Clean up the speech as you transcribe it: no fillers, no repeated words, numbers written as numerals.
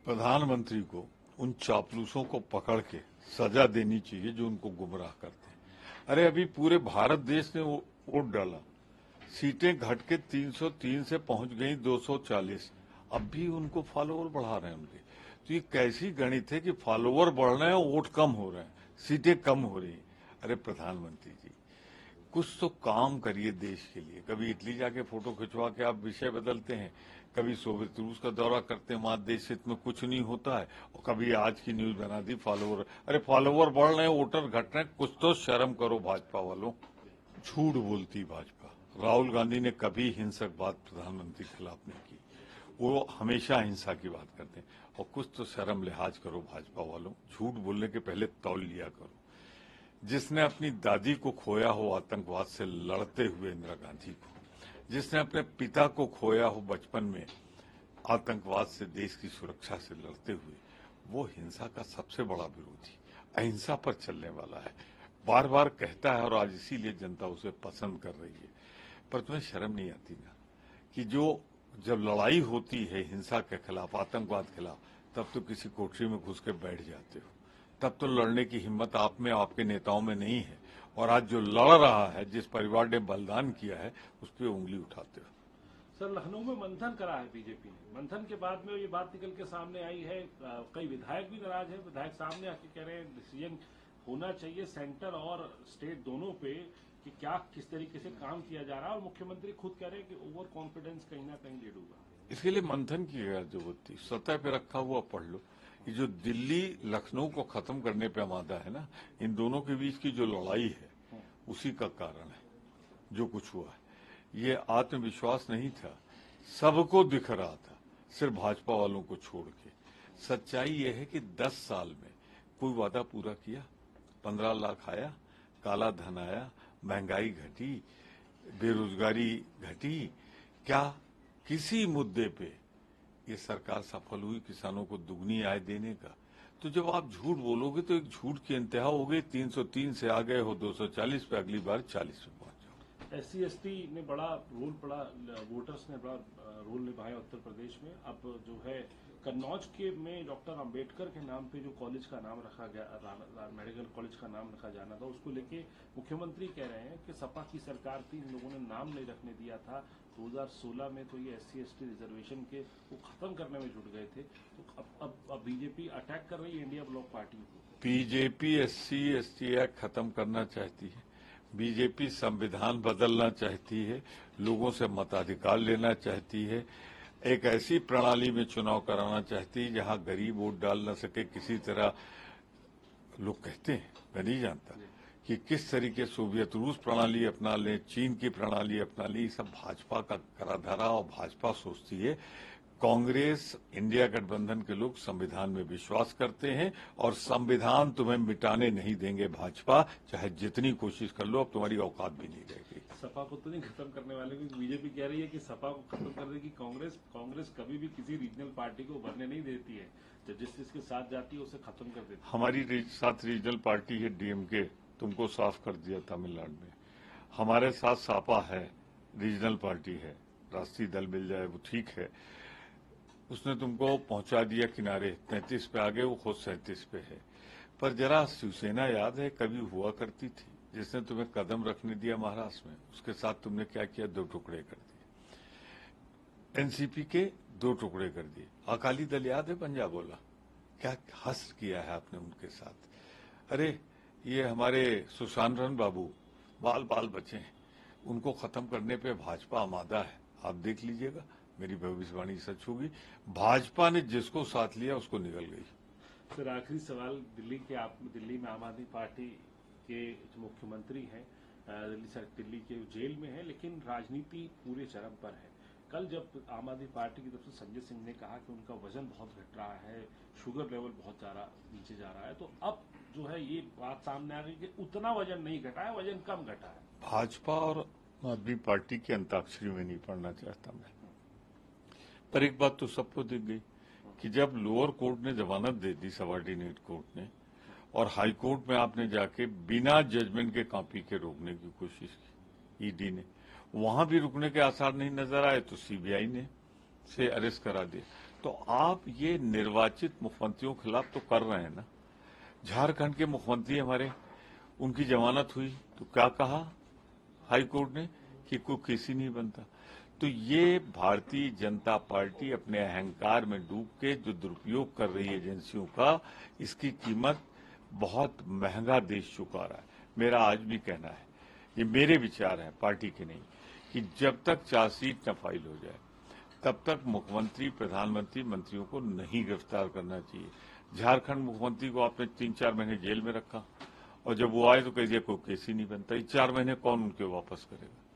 प्रधानमंत्री को उन चापलूसों को पकड़ के सजा देनी चाहिए जो उनको गुमराह करते हैं। अरे अभी पूरे भारत देश ने वोट डाला, सीटें घट के 303 से पहुंच गई 240। अब भी उनको फॉलोवर बढ़ा रहे हैं उनके। तो ये कैसी गणित है कि फॉलोवर बढ़ रहे हैं, वोट कम हो रहे हैं, सीटें कम हो रही हैं। अरे प्रधानमंत्री जी, कुछ तो काम करिए देश के लिए। कभी इटली जाके फोटो खिंचवा के आप विषय बदलते हैं, कभी सोवियत रूस का दौरा करते हैं, वहां देश हित में कुछ नहीं होता है, और कभी आज की न्यूज बना दी फॉलोवर। अरे फॉलोवर बढ़ रहे हैं, वोटर घट रहे हैं, कुछ तो शर्म करो भाजपा वालों। झूठ बोलती भाजपा। राहुल गांधी ने कभी हिंसक बात प्रधानमंत्री के खिलाफ नहीं की, वो हमेशा हिंसा की बात करते हैं। और कुछ तो शर्म लिहाज करो भाजपा वालों, झूठ बोलने के पहले तौल लिया करो। जिसने अपनी दादी को खोया हो आतंकवाद से लड़ते हुए इंदिरा गांधी को, जिसने अपने पिता को खोया हो बचपन में आतंकवाद से, देश की सुरक्षा से लड़ते हुए, वो हिंसा का सबसे बड़ा विरोधी, अहिंसा पर चलने वाला है। बार बार कहता है और आज इसीलिए जनता उसे पसंद कर रही है। पर तुम्हें शर्म नहीं आती ना कि जो जब लड़ाई होती है हिंसा के खिलाफ, आतंकवाद के खिलाफ, तब तो किसी कोठरी में घुस के बैठ जाते हो, तब तो लड़ने की हिम्मत आप में, आपके नेताओं में नहीं है। और आज जो लड़ रहा है, जिस परिवार ने बलिदान किया है, उस पर उंगली उठाते हो। सर, लखनऊ में मंथन करा है बीजेपी ने। मंथन के बाद में ये बात निकल के सामने आई है, कई विधायक भी नाराज है। विधायक सामने आके कह रहे हैं डिसीजन होना चाहिए सेंटर और स्टेट दोनों पे कि क्या किस तरीके से काम किया जा रहा है, और मुख्यमंत्री खुद कह रहे हैं कि ओवर कॉन्फिडेंस कहीं ना कहीं ले डूबा। इसके लिए मंथन की जरूरत थी। सतह पे रखा हुआ पढ़ लो। ये जो दिल्ली लखनऊ को खत्म करने पे आमादा है ना, इन दोनों के बीच की जो लड़ाई है, उसी का कारण है जो कुछ हुआ है। ये आत्मविश्वास नहीं था, सबको दिख रहा था, सिर्फ भाजपा वालों को छोड़ के। सच्चाई ये है कि 10 साल में कोई वादा पूरा किया? 15 लाख आया, काला धन आया, महंगाई घटी, बेरोजगारी घटी, क्या किसी मुद्दे पे ये सरकार सफल हुई किसानों को दुगनी आय देने का? तो जब आप झूठ बोलोगे तो एक झूठ की इंतहा हो गई। 303 से आ गए हो 240 पे, अगली बार 40 पे पहुंच जाओ। SC ST ने बड़ा रोल पड़ा, वोटर्स ने बड़ा रोल निभाया उत्तर प्रदेश में। अब जो है कन्नौज के में डॉक्टर अंबेडकर के नाम पे जो कॉलेज का नाम रखा गया, मेडिकल कॉलेज का नाम रखा जाना था, उसको लेके मुख्यमंत्री कह रहे हैं कि सपा की सरकार थी, इन लोगों ने नाम नहीं रखने दिया था। 2016 में तो ये SC ST रिजर्वेशन के वो खत्म करने में जुट गए थे। तो अब बीजेपी अटैक कर रही है इंडिया ब्लॉक पार्टी को। बीजेपी SC ST एक्ट खत्म करना चाहती है, बीजेपी संविधान बदलना चाहती है, लोगों से मताधिकार लेना चाहती है, एक ऐसी प्रणाली में चुनाव कराना चाहती है जहां गरीब वोट डाल न सके किसी तरह। लोग कहते हैं, मैं नहीं जानता कि किस तरीके सोवियत रूस प्रणाली अपना ले, चीन की प्रणाली अपना ली। सब भाजपा का कराधारा, और भाजपा सोचती है। कांग्रेस, इंडिया गठबंधन के लोग संविधान में विश्वास करते हैं, और संविधान तुम्हें मिटाने नहीं देंगे भाजपा, चाहे जितनी कोशिश कर लो, अब तुम्हारी औकात भी नहीं रहेगी। सपा को तो नहीं खत्म करने वाले, क्योंकि बीजेपी कह रही है कि सपा को खत्म कर देगी कांग्रेस कभी भी किसी रीजनल पार्टी को उभरने नहीं देती है। जब जिसके साथ जाती है उसे खत्म कर देती है। हमारी साथ रीजनल पार्टी है DMK, तुमको साफ कर दिया तमिलनाडु में। हमारे साथ सापा है, रीजनल पार्टी है, राष्ट्रीय दल मिल जाए वो ठीक है, उसने तुमको पहुंचा दिया किनारे। 33 पे आ गए, वो खुद 37 पे है। पर जरा शिवसेना याद है, कभी हुआ करती थी, जिसने तुम्हें कदम रखने दिया महाराष्ट्र में, उसके साथ तुमने क्या किया? 2 टुकड़े कर दिए। NCP के 2 टुकड़े कर दिए। अकाली दल याद है, पंजाब बोला, क्या हश्र किया है आपने उनके साथ। अरे ये हमारे सुशांत बाबू बाल बाल बचे हैं, उनको खत्म करने पे भाजपा आमादा है। आप देख लीजिएगा, मेरी भविष्यवाणी सच होगी। भाजपा ने जिसको साथ लिया उसको निकल गई। सर, आखिरी सवाल, दिल्ली में आम आदमी पार्टी के जो मुख्यमंत्री हैं, दिल्ली के जेल में है, लेकिन राजनीति पूरे चरम पर है। कल जब आम आदमी पार्टी की तरफ से संजय सिंह ने कहा कि उनका वजन बहुत घट रहा है, शुगर लेवल बहुत ज्यादा नीचे जा रहा है, तो अब जो है ये बात सामने आ गई कि उतना वजन नहीं घटा है, वजन कम घटा है। भाजपा और आम आदमी पार्टी की अंताक्षरी में नहीं पढ़ना चाहता मैं, पर एक बात तो सबको दिख गई कि जब लोअर कोर्ट ने जमानत दे दी, सबऑर्डिनेट कोर्ट ने, और हाई कोर्ट में आपने जाके बिना जजमेंट के कॉपी के रोकने की कोशिश की, ED ने, वहां भी रुकने के आसार नहीं नजर आए, तो CBI ने से अरेस्ट करा दिया। तो आप ये निर्वाचित मुख्यमंत्रियों के खिलाफ तो कर रहे हैं ना। झारखंड के मुख्यमंत्री हमारे, उनकी जमानत हुई तो क्या कहा हाई कोर्ट ने कि कोई केस ही नहीं बनता। तो ये भारतीय जनता पार्टी अपने अहंकार में डूब के जो दुरुपयोग कर रही है एजेंसियों का, इसकी कीमत बहुत महंगा देश चुका रहा है। मेरा आज भी कहना है, ये मेरे विचार हैं पार्टी के नहीं, कि जब तक चार्जशीट न फाइल हो जाए तब तक मुख्यमंत्री, प्रधानमंत्री, मंत्रियों को नहीं गिरफ्तार करना चाहिए। झारखंड मुख्यमंत्री को आपने 3-4 महीने जेल में रखा और जब वो आए तो कह दिया कोई केस ही नहीं बनता। ये 4 महीने कौन उनके वापस करेगा?